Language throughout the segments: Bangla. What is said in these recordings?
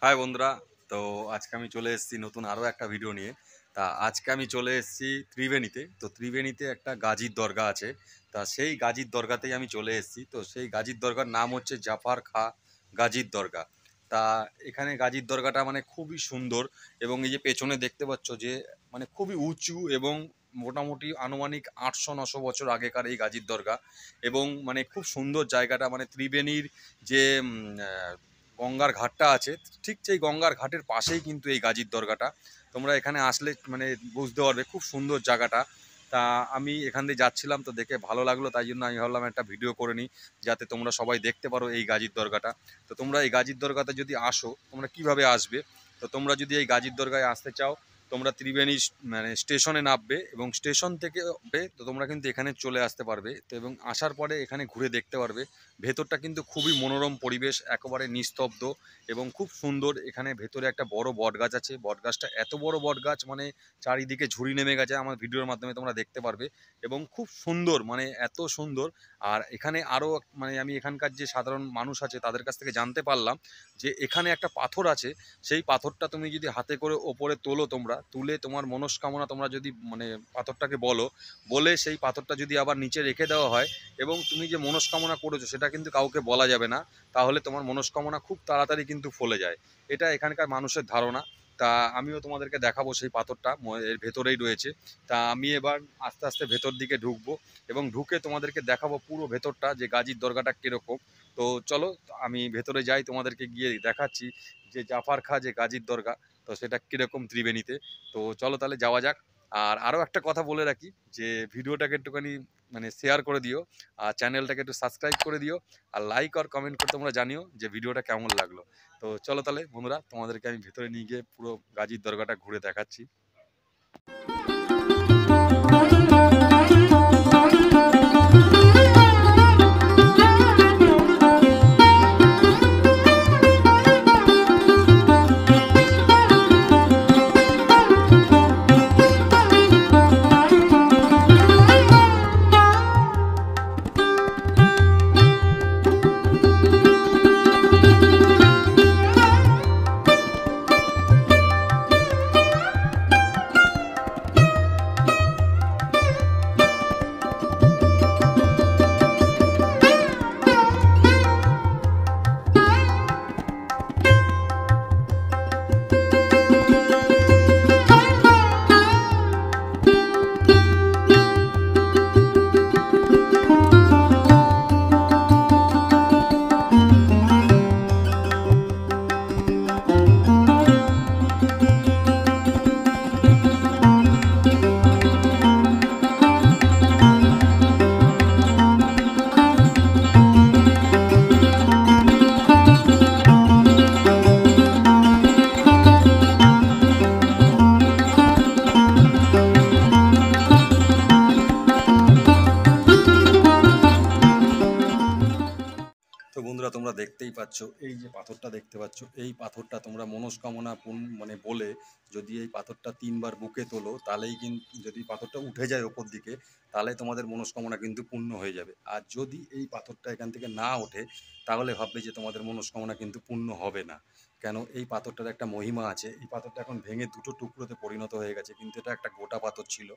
হাই বন্ধুরা। তো আজকে আমি চলে এসেছি নতুন আরও একটা ভিডিও নিয়ে। তা আজকে আমি চলে এসেছি ত্রিবেণীতে। তো ত্রিবেণীতে একটা গাজীর দরগা আছে। তা সেই গাজীর দরগাতেই আমি চলে এসেছি। তো সেই গাজীর দরগার নাম হচ্ছে জাফর খাঁ গাজীর দরগা। তা এখানে গাজীর দরগাটা মানে খুবই সুন্দর, এবং এই যে পেছনে দেখতে পাচ্ছ যে মানে খুবই উঁচু, এবং মোটামুটি আনুমানিক 800-900 বছর আগেকার এই গাজীর দরগা। এবং মানে খুব সুন্দর জায়গাটা, মানে ত্রিবেণীর যে গঙ্গার ঘাটটা আছে, ঠিক সেই গঙ্গার ঘাটের পাশেই কিন্তু এই গাজীর দরগাটা। তোমরা এখানে আসলে মানে বুঝতে পারবে খুব সুন্দর জায়গাটা। তা আমি এখান দিয়ে যাচ্ছিলাম, তো দেখে ভালো লাগলো, তাই জন্য আমি ভাবলাম একটা ভিডিও করে নিই, যাতে তোমরা সবাই দেখতে পারো এই গাজীর দরগাটা। তো তোমরা এই গাজীর দরগাতে যদি আসো, তোমরা কিভাবে আসবে? তো তোমরা যদি এই গাজীর দরগায় আসতে চাও, তোমরা ত্রিবেণী মানে স্টেশনে নামবে, এবং স্টেশন থেকে তো তোমরা কিন্তু এখানে চলে আসতে পারবে। তো এবং আসার পরে এখানে ঘুরে দেখতে পারবে। ভেতরটা কিন্তু খুবই মনোরম পরিবেশ, একেবারে নিস্তব্ধ এবং খুব সুন্দর। এখানে ভেতরে একটা বড় বটগাছ আছে। বটগাছটা এত বড় বটগাছ, মানে চারিদিকে ঝুড়ি নেমে গেছে, আমার ভিডিওর মাধ্যমে তোমরা দেখতে পারবে। এবং খুব সুন্দর, মানে এত সুন্দর। আর এখানে আরও মানে আমি এখানকার যে সাধারণ মানুষ আছে তাদের কাছ থেকে জানতে পারলাম যে এখানে একটা পাথর আছে। সেই পাথরটা তুমি যদি হাতে করে ওপরে তোলো, তোমরা তুলে তোমার মনস্কামনা তোমরা যদি মানে পাথরটাকে বলে সেই পাথরটা যদি আবার নিচে রেখে দেওয়া হয়, এবং তুমি যে মনস্কামনা করেছো সেটা কিন্তু কাউকে বলা যাবে না, তাহলে তোমার মনস্কামনা খুব তাড়াতাড়ি কিন্তু ফলে যায়। এটা এখানকার মানুষের ধারণা। তা আমিও তোমাদেরকে দেখাবো সেই পাথরটা, এর ভেতরেই রয়েছে। তা আমি এবার আস্তে আস্তে ভেতর দিকে ঢুকবো, এবং ঢুকে তোমাদেরকে দেখাবো পুরো ভেতরটা, যে গাজীর দরগাটা কীরকম। তো চলো আমি ভেতরে যাই, তোমাদেরকে গিয়ে দেখাচ্ছি যে জাফর খাঁ যে গাজীর দরগা, তো সেটা কীরকম ত্রিবেণীতে। তো চলো তাহলে যাওয়া যাক। আর আরও একটা কথা বলে রাখি, যে ভিডিওটাকে একটুখানি মানে শেয়ার করে দিও, আর চ্যানেলটাকে একটু সাবস্ক্রাইব করে দিও, আর লাইক আর কমেন্ট করে তোমরা জানিও যে ভিডিওটা কেমন লাগলো। তো চলো তাহলে বন্ধুরা, তোমাদেরকে আমি ভেতরে নিয়ে গিয়ে পুরো গাজীর দরগাটা ঘুরে দেখাচ্ছি। তো বন্ধুরা, তোমরা দেখতেই পাচ্ছ এই যে পাথরটা দেখতে পাচ্ছ, এই পাথরটা তোমরা মনস্কামনা মানে বলে যদি এই পাথরটা 3বার বুকে তোলো, তাহলেই কিন্তু যদি পাথরটা উঠে যায় ওপর দিকে, তাহলে তোমাদের মনস্কামনা কিন্তু পূর্ণ হয়ে যাবে। আর যদি এই পাথরটা এখান থেকে না ওঠে, তাহলে ভাববে যে তোমাদের মনস্কামনা কিন্তু পূর্ণ হবে না। কেন, এই পাথরটার একটা মহিমা আছে। এই পাথরটা এখন ভেঙে দুটো টুকরোতে পরিণত হয়ে গেছে, কিন্তু এটা একটা গোটা পাথর ছিল।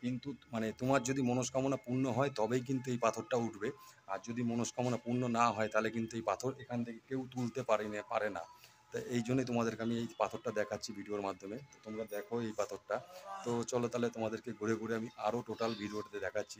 কিন্তু মানে তোমার যদি মনস্কামনা পূর্ণ হয় তবেই কিন্তু এই পাথরটা উঠবে। আর যদি মনস্কামনা পূর্ণ না হয়, তাহলে কিন্তু এই পাথর এখান থেকে কেউ তুলতে পারে না। তো এই জন্যই তোমাদেরকে আমি এই পাথরটা দেখাচ্ছি ভিডিওর মাধ্যমে। তো তোমরা দেখো এই পাথরটা। তো চলো তাহলে তোমাদেরকে ঘুরে ঘুরে আমি আরও টোটাল ভিডিওটাতে দেখাচ্ছি।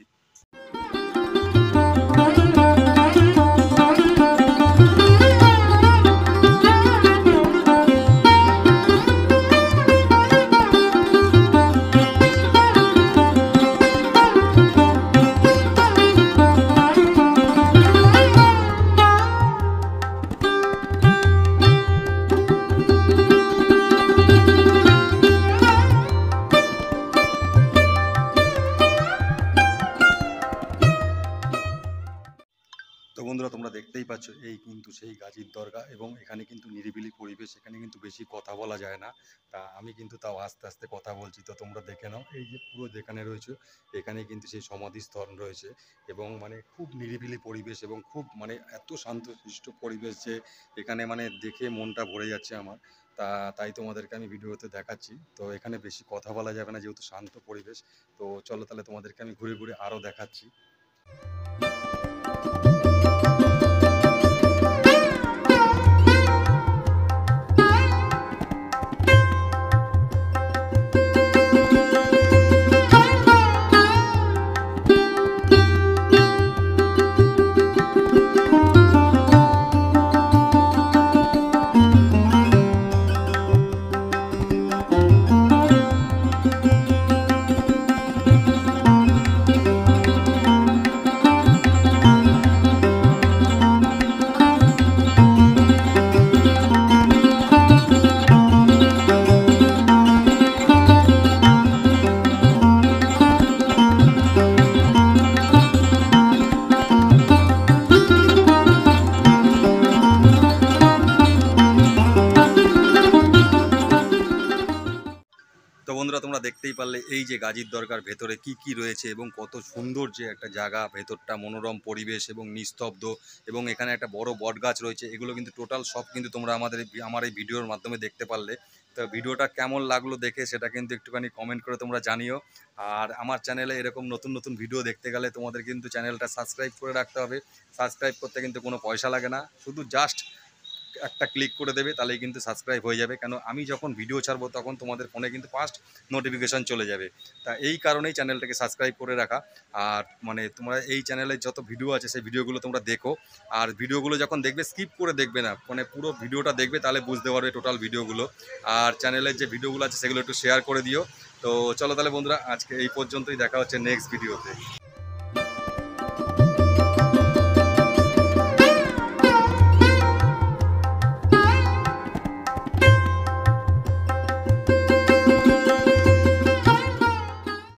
সেই গাজীর দরগা এবং এখানে কিন্তু নিরিবিলি পরিবেশ, এখানে কিন্তু বেশি কথা বলা যায় না। তা আমি কিন্তু তাও আস্তে আস্তে কথা বলছি, তো তোমরা দেখে নাও। এই যে পুরো যেখানে রয়েছে এখানে কিন্তু সেই সমাধিস্থল রয়েছে এবং মানে খুব নিরিবিলি পরিবেশ এবং খুব মানে এত শান্তশিষ্ট পরিবেশ যে এখানে মানে দেখে মনটা ভরে যাচ্ছে আমার। তাই তোমাদেরকে আমি ভিডিওতে দেখাচ্ছি। তো এখানে বেশি কথা বলা যাবে না যেহেতু শান্ত পরিবেশ। তো চলো তাহলে তোমাদেরকে আমি ঘুরে ঘুরে আরও দেখাচ্ছি। তো বন্ধুরা তোমরা দেখতেই পারলে এই যে গাজীর দরগার ভেতরে কি কি রয়েছে এবং কত সুন্দর যে একটা জায়গা, ভেতরটা মনোরম পরিবেশ এবং নিস্তব্ধ, এবং এখানে একটা বড় বট গাছ রয়েছে। এগুলো কিন্তু টোটাল সব কিন্তু তোমরা আমার এই ভিডিওর মাধ্যমে দেখতে পারলে। তো ভিডিওটা কেমন লাগলো দেখে সেটা কিন্তু একটুখানি কমেন্ট করে তোমরা জানিও। আর আমার চ্যানেলে এরকম নতুন নতুন ভিডিও দেখতে গেলে তোমাদের কিন্তু চ্যানেলটা সাবস্ক্রাইব করে রাখতে হবে। সাবস্ক্রাইব করতে কিন্তু কোনো পয়সা লাগে না, শুধু জাস্ট একটা ক্লিক করে দেবে, তাহলেই কিন্তু সাবস্ক্রাইব হয়ে যাবে। কেন আমি যখন ভিডিও ছাড়বো তখন তোমাদের ফোনে কিন্তু ফার্স্ট নোটিফিকেশান চলে যাবে। তা এই কারণেই চ্যানেলটাকে সাবস্ক্রাইব করে রাখা। আর মানে তোমরা এই চ্যানেলে যত ভিডিও আছে সেই ভিডিওগুলো তোমরা দেখো। আর ভিডিওগুলো যখন দেখবে স্কিপ করে দেখবে না, মানে পুরো ভিডিওটা দেখবে, তাহলে বুঝতে পারবে টোটাল ভিডিওগুলো। আর চ্যানেলের যে ভিডিওগুলো আছে সেগুলো একটু শেয়ার করে দিও। তো চলো তাহলে বন্ধুরা, আজকে এই পর্যন্তই, দেখা হচ্ছে নেক্সট ভিডিওতে।